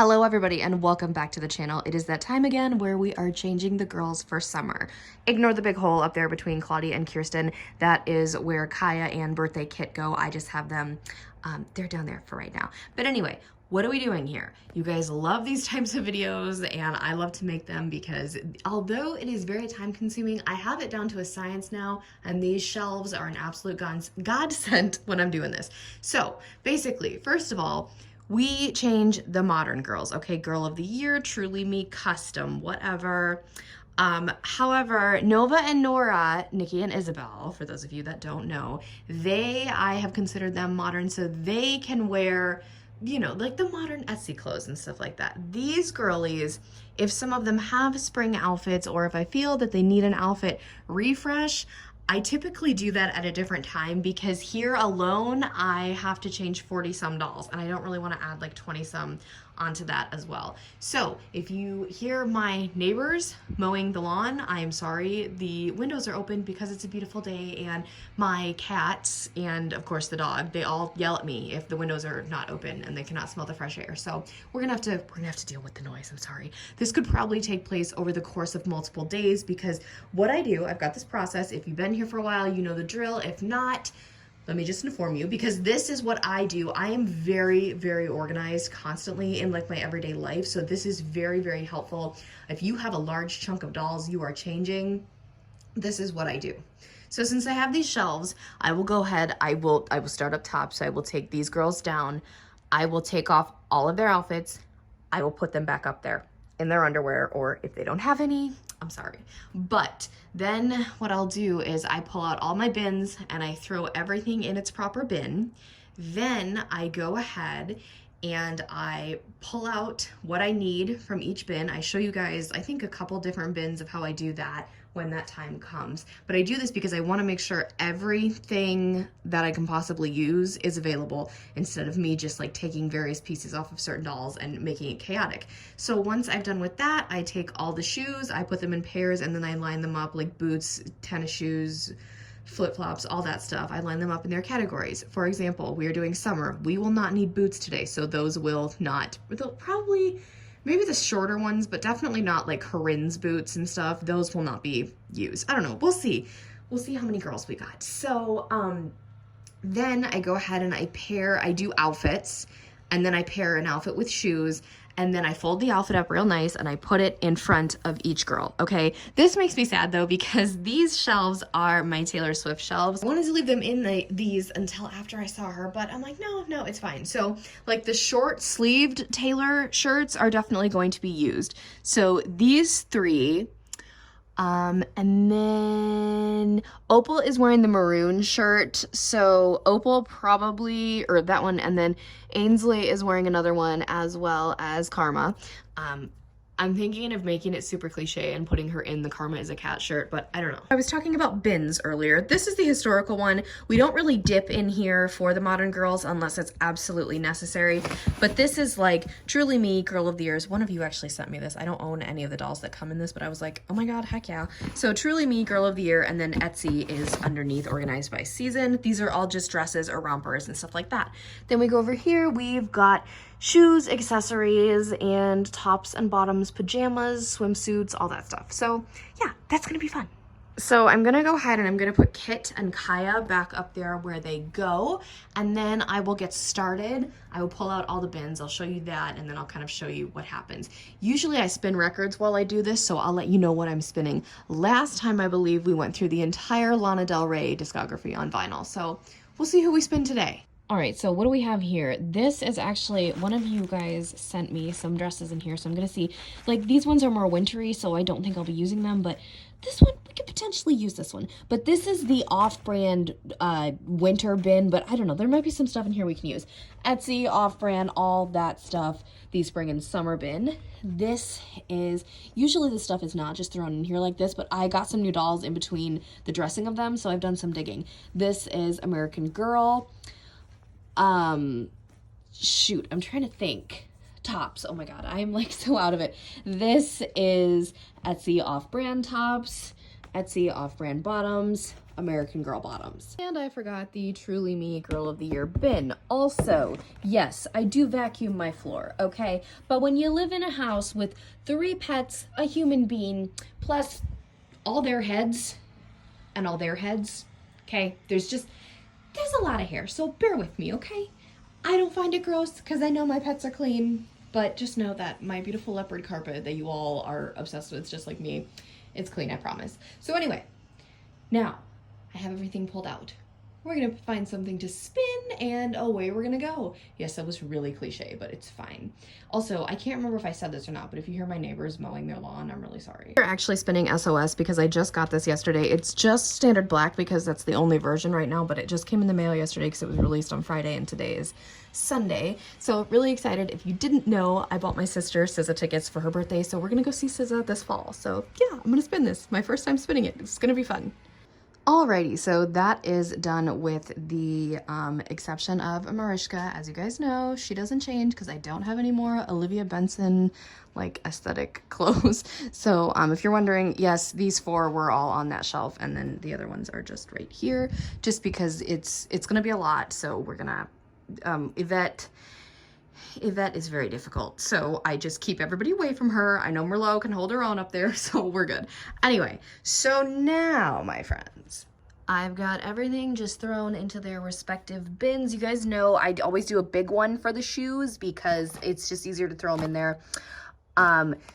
Hello everybody and welcome back to the channel. It is that time again where we are changing the girls for summer. Ignore the big hole up there between Claudia and Kirsten. That is where Kaya and Birthday Kit go. I just have them, they're down there for right now. But anyway, what are we doing here? You guys love these types of videos and I love to make them because although it is very time consuming, I have it down to a science now, and these shelves are an absolute godsend when I'm doing this. So basically, first of all, we change the modern girls, okay? Girl of the Year, Truly Me, Custom, whatever. However, Nova and Nora, Nikki and Isabel, for those of you that don't know, I have considered them modern, so they can wear, you know, like the modern Etsy clothes and stuff like that. These girlies, if some of them have spring outfits, or if I feel that they need an outfit refresh, I typically do that at a different time because here alone, I have to change 40 some dolls and I don't really want to add like 20 some onto that as well. So if you hear my neighbors mowing the lawn, I'm sorry, the windows are open because it's a beautiful day, and my cats and of course the dog, they all yell at me if the windows are not open and they cannot smell the fresh air. So we're gonna have to deal with the noise. I'm sorry. This could probably take place over the course of multiple days because what I do, I've got this process. If you've been here for a while, you know the drill. If not, let me just inform you, because this is what I do. I am very, very organized constantly in like my everyday life. So this is very, very helpful. If you have a large chunk of dolls you are changing, this is what I do. So since I have these shelves, I will go ahead, I will start up top. So I will take these girls down. I will take off all of their outfits. I will put them back up there in their underwear, or if they don't have any, I'm sorry. But then what I'll do is I pull out all my bins and I throw everything in its proper bin. Then I go ahead and I pull out what I need from each bin. I show you guys, I think, a couple different bins of how I do that when that time comes. But I do this because I want to make sure everything that I can possibly use is available, instead of me just like taking various pieces off of certain dolls and making it chaotic. So once I've done with that, I take all the shoes, I put them in pairs, and then I line them up like boots, tennis shoes, flip-flops, all that stuff. I line them up in their categories. For example, we are doing summer. We will not need boots today, so those will not, they'll probably, maybe the shorter ones, but definitely not like Corinne's boots and stuff. Those will not be used. I don't know. We'll see. We'll see how many girls we got. So then I go ahead and I do outfits, and then I pair an outfit with shoes, and then I fold the outfit up real nice and I put it in front of each girl, okay? This makes me sad though, because these shelves are my Taylor Swift shelves. I wanted to leave them in these until after I saw her, but I'm like, no, it's fine. So like the short sleeved Taylor shirts are definitely going to be used. So these three, and then Opal is wearing the maroon shirt, so Opal probably, or that one, and then Ainsley is wearing another one, as well as Karma. I'm thinking of making it super cliche and putting her in the Karma is a cat shirt, but I don't know. I was talking about bins earlier. This is the historical one. We don't really dip in here for the modern girls unless it's absolutely necessary, but this is like Truly Me, Girl of the Years. One of you actually sent me this. I don't own any of the dolls that come in this, but I was like, oh my God, heck yeah. So Truly Me, Girl of the Year, and then Etsy is underneath, organized by season. These are all just dresses or rompers and stuff like that. Then we go over here, we've got shoes, accessories, and tops and bottoms, pajamas, swimsuits, all that stuff. So yeah, that's gonna be fun. So I'm gonna go ahead and I'm gonna put Kit and Kaya back up there where they go, and then I will get started. I will pull out all the bins, I'll show you that, and then I'll kind of show you what happens. Usually I spin records while I do this, so I'll let you know what I'm spinning. Last time, I believe, we went through the entire Lana Del Rey discography on vinyl, so we'll see who we spin today. All right, so what do we have here? This is actually, one of you guys sent me some dresses in here, so I'm gonna see. Like, these ones are more wintry, so I don't think I'll be using them, but this one, we could potentially use this one. But this is the off-brand winter bin, but I don't know, there might be some stuff in here we can use. Etsy, off-brand, all that stuff, the spring and summer bin. This is, usually this stuff is not just thrown in here like this, but I got some new dolls in between the dressing of them, so I've done some digging. This is American Girl. Shoot, I'm trying to think. Tops. Oh my God, I am like so out of it. This is Etsy off-brand tops. Etsy off-brand bottoms, American Girl bottoms. And I forgot the Truly Me Girl of the Year bin. Also, yes, I do vacuum my floor, okay? But when you live in a house with 3 pets, a human being, plus all their heads and all their heads, okay? There's a lot of hair, so bear with me, okay? I don't find it gross because I know my pets are clean, but just know that my beautiful leopard carpet that you all are obsessed with, just like me, it's clean, I promise. So anyway, now I have everything pulled out. We're gonna find something to spin and away we're gonna go. Yes, that was really cliche, but it's fine. Also, I can't remember if I said this or not, but if you hear my neighbors mowing their lawn, I'm really sorry. We're actually spinning SOS because I just got this yesterday. It's just standard black because that's the only version right now, but it just came in the mail yesterday because it was released on Friday and today is Sunday. So really excited. If you didn't know, I bought my sister SZA tickets for her birthday, so we're gonna go see SZA this fall. So yeah, I'm gonna spin this. My first time spinning it. It's gonna be fun. Alrighty, so that is done with the exception of Mariska. As you guys know, she doesn't change because I don't have any more Olivia Benson like aesthetic clothes. So if you're wondering, yes, these 4 were all on that shelf, and then the other ones are just right here, just because it's gonna be a lot. So we're gonna Yvette is very difficult, so I just keep everybody away from her. I know Merlot can hold her own up there, so we're good. Anyway, so now, my friends, I've got everything just thrown into their respective bins. You guys know I always do a big one for the shoes because it's just easier to throw them in there.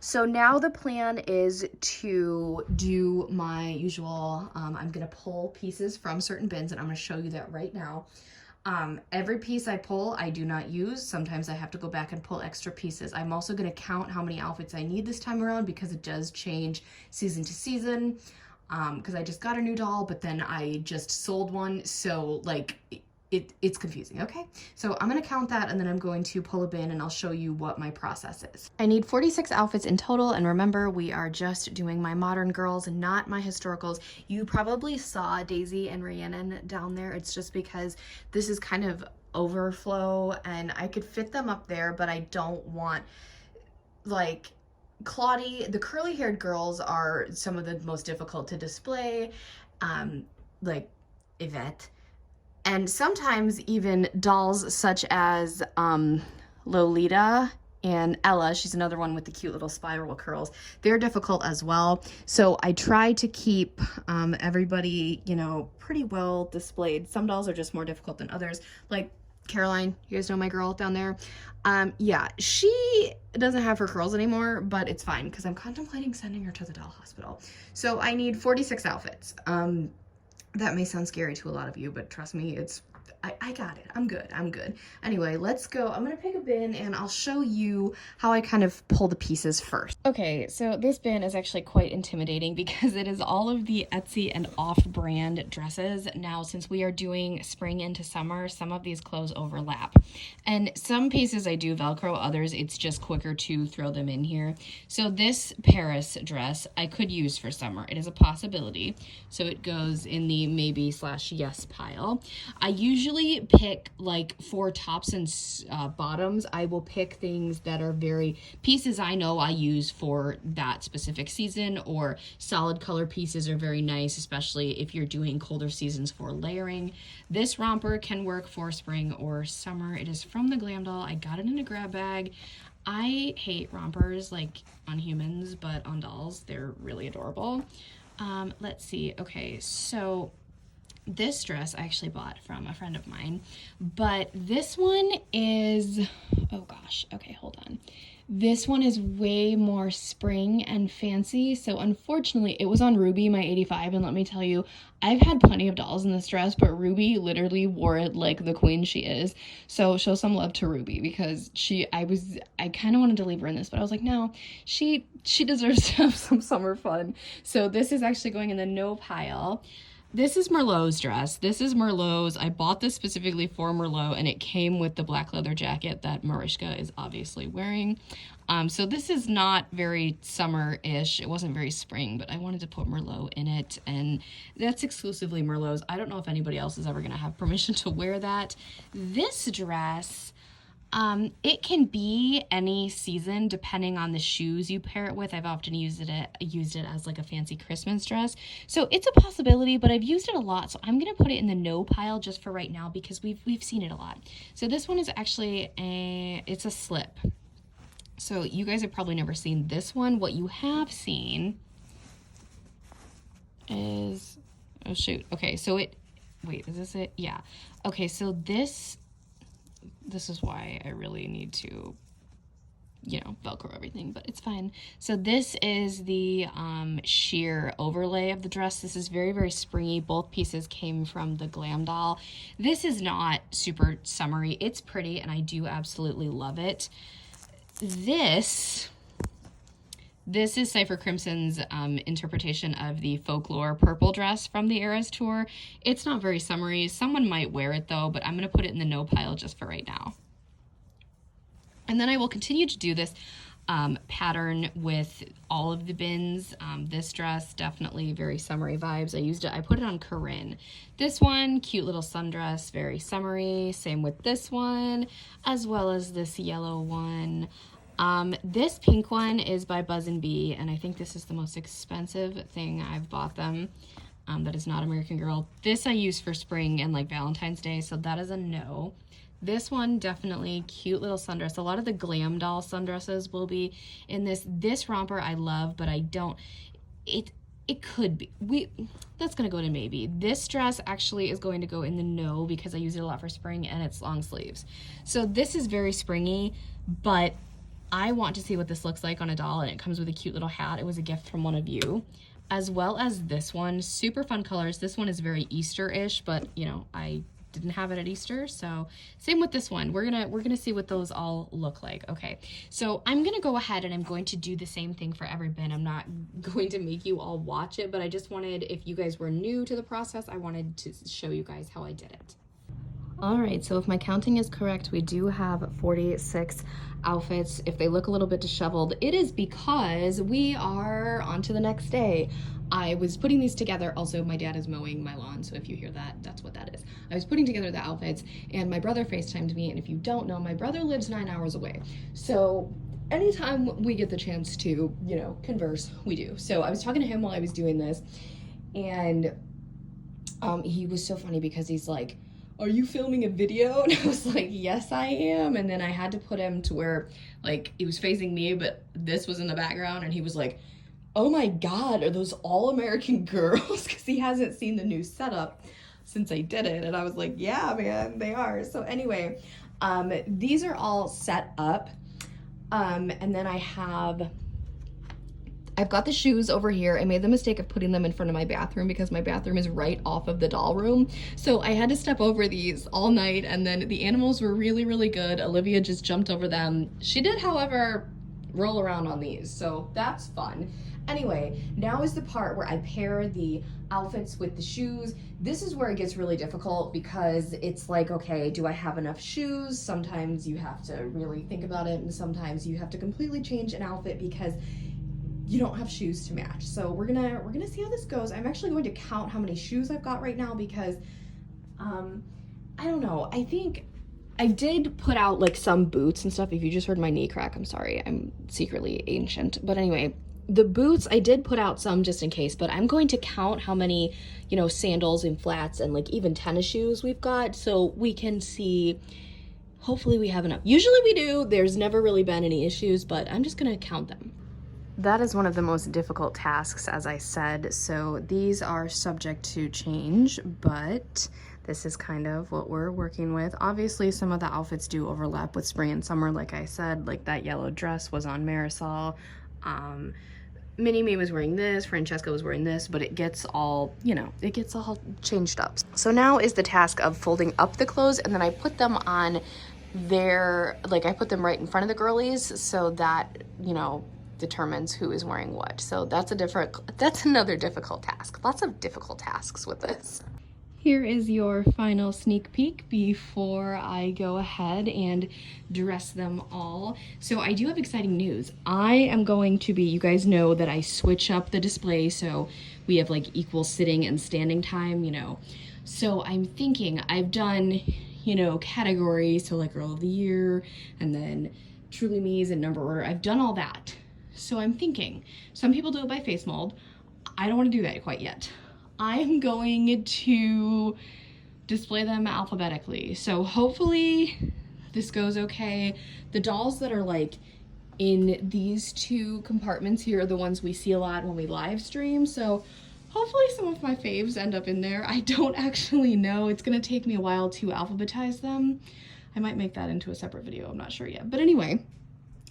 So now the plan is to do my usual, I'm gonna pull pieces from certain bins, and I'm gonna show you that right now. Every piece I pull, I do not use. Sometimes I have to go back and pull extra pieces. I'm also going to count how many outfits I need this time around because it does change season to season. Because I just got a new doll, but then I just sold one. So like it's confusing, okay? So I'm gonna count that and then I'm going to pull a bin and I'll show you what my process is. I need 46 outfits in total, and remember, we are just doing my modern girls and not my historicals. You probably saw Daisy and Rhiannon down there. It's just because this is kind of overflow and I could fit them up there, but I don't want, like, Claudie, the curly haired girls are some of the most difficult to display, like Yvette. And sometimes even dolls such as Lolita and Ella, she's another one with the cute little spiral curls, they're difficult as well. So I try to keep everybody, you know, pretty well displayed. Some dolls are just more difficult than others, like Caroline, you guys know my girl down there. Yeah, she doesn't have her curls anymore, but it's fine because I'm contemplating sending her to the doll hospital. So I need 46 outfits. That may sound scary to a lot of you, but trust me, I got it. I'm good. Anyway, let's go. I'm gonna pick a bin and I'll show you how I kind of pull the pieces first. Okay, so this bin is actually quite intimidating because it is all of the Etsy and off-brand dresses. Now, since we are doing spring into summer, some of these clothes overlap. And some pieces I do Velcro, others it's just quicker to throw them in here. So this Paris dress I could use for summer. It is a possibility. So it goes in the maybe/yes pile. I usually pick like for tops and bottoms. I will pick things that are very pieces I know I use for that specific season, or solid color pieces are very nice, especially if you're doing colder seasons for layering. This romper can work for spring or summer. It is from the Glam Doll. I got it in a grab bag. I hate rompers like on humans, but on dolls they're really adorable. Let's see. Okay, so this dress I actually bought from a friend of mine, but this one is, oh gosh, okay, hold on. This one is way more spring and fancy, so unfortunately it was on Ruby, my 85, and let me tell you, I've had plenty of dolls in this dress, but Ruby literally wore it like the queen she is. So show some love to Ruby because I kind of wanted to leave her in this, but I was like, no, she deserves to have some summer fun. So this is actually going in the no pile. This is Merlot's dress. This is Merlot's. I bought this specifically for Merlot, and it came with the black leather jacket that Mariska is obviously wearing. So this is not very summer-ish. It wasn't very spring, but I wanted to put Merlot in it, and that's exclusively Merlot's. I don't know if anybody else is ever going to have permission to wear that. This dress, It can be any season depending on the shoes you pair it with. I've often used it as like a fancy Christmas dress. So it's a possibility, but I've used it a lot. So I'm going to put it in the no pile just for right now because we've seen it a lot. So this one is actually it's a slip. So you guys have probably never seen this one. What you have seen is, oh shoot. Okay, so wait, is this it? Yeah. Okay, so this is why I really need to, you know, Velcro everything, but it's fine. So this is the sheer overlay of the dress. This is very, very springy. Both pieces came from the Glam Doll. This is not super summery. It's pretty, and I do absolutely love it. This is Cypher Crimson's interpretation of the Folklore purple dress from the Eras tour. It's not very summery. Someone might wear it though, but I'm going to put it in the no pile just for right now. And then I will continue to do this pattern with all of the bins. This dress, definitely very summery vibes. I put it on Corinne. This one, cute little sundress, very summery. Same with this one, as well as this yellow one. This pink one is by Buzz & Bee, and I think this is the most expensive thing I've bought them. That is not American Girl. This I use for spring and like Valentine's Day, so that is a no. This one, definitely cute little sundress. A lot of the Glam Doll sundresses will be in this. This romper I love, but I don't, it could be, that's gonna go to maybe. This dress actually is going to go in the no because I use it a lot for spring and it's long sleeves. So this is very springy, but I want to see what this looks like on a doll, and it comes with a cute little hat. It was a gift from one of you, as well as this one. Super fun colors. This one is very Easter-ish, but you know, I didn't have it at Easter, so same with this one. We're gonna see what those all look like. Okay, so I'm gonna go ahead and I'm going to do the same thing for every bin. I'm not going to make you all watch it, but I just wanted, if you guys were new to the process, I wanted to show you guys how I did it. All right, so if my counting is correct, we do have 46 outfits. If they look a little bit disheveled, it is because we are on to the next day. I was putting these together. Also, my dad is mowing my lawn, so if you hear that, that's what that is. I was putting together the outfits, and my brother FaceTimed me, and if you don't know, my brother lives 9 hours away. So anytime we get the chance to, you know, converse, we do. So I was talking to him while I was doing this, and he was so funny because he's like, "Are you filming a video?" And I was like, "Yes, I am." And then I had to put him to where, like, he was facing me, but this was in the background, and he was like, "Oh my God, are those all American Girls?" Because he hasn't seen the new setup since I did it. And I was like, "Yeah, man, they are." So anyway, these are all set up. And then I've got the shoes over here. I made the mistake of putting them in front of my bathroom because my bathroom is right off of the doll room. So I had to step over these all night, and then the animals were really, really good. Olivia just jumped over them. She did, however, roll around on these, so that's fun. Anyway, now is the part where I pair the outfits with the shoes. This is where it gets really difficult because it's like, okay, do I have enough shoes? Sometimes you have to really think about it, and sometimes you have to completely change an outfit because you don't have shoes to match. So we're gonna see how this goes. I'm actually going to count how many shoes I've got right now because I don't know. I think I did put out like some boots and stuff. If you just heard my knee crack, I'm sorry. I'm secretly ancient. But anyway, the boots, I did put out some just in case, but I'm going to count how many, you know, sandals and flats and like even tennis shoes we've got so we can see. Hopefully we have enough. Usually we do. There's never really been any issues, but I'm just gonna count them. That is one of the most difficult tasks, as I said, so these are subject to change, but this is kind of what we're working with. Obviously, some of the outfits do overlap with spring and summer, like I said, like that yellow dress was on Marisol. Mini-Me was wearing this, Francesca was wearing this, but it gets all, you know, it gets all changed up. So now is the task of folding up the clothes, and then I put them on their, like I put them right in front of the girlies so that, you know, determines who is wearing what. So that's another difficult task. Lots of difficult tasks with this. Here is your final sneak peek before I go ahead and dress them all. So I do have exciting news. I am going to be, you guys know that I switch up the display so we have like equal sitting and standing time, you know. So I'm thinking I've done, you know, categories. So like Girl of the Year and then Truly Me's and number order. I've done all that. So I'm thinking, some people do it by face mold. I don't want to do that quite yet. I'm going to display them alphabetically. So hopefully this goes okay. The dolls that are like in these two compartments here are the ones we see a lot when we live stream. So hopefully some of my faves end up in there. I don't actually know. It's gonna take me a while to alphabetize them. I might make that into a separate video. I'm not sure yet. But anyway,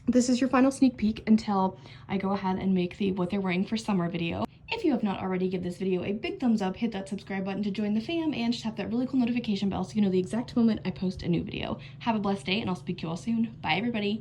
this is your final sneak peek until I go ahead and make the what they're wearing for summer video. If you have not already, give this video a big thumbs up, hit that subscribe button to join the fam, and tap that really cool notification bell so you know the exact moment I post a new video. Have a blessed day, and I'll speak to you all soon. Bye, everybody.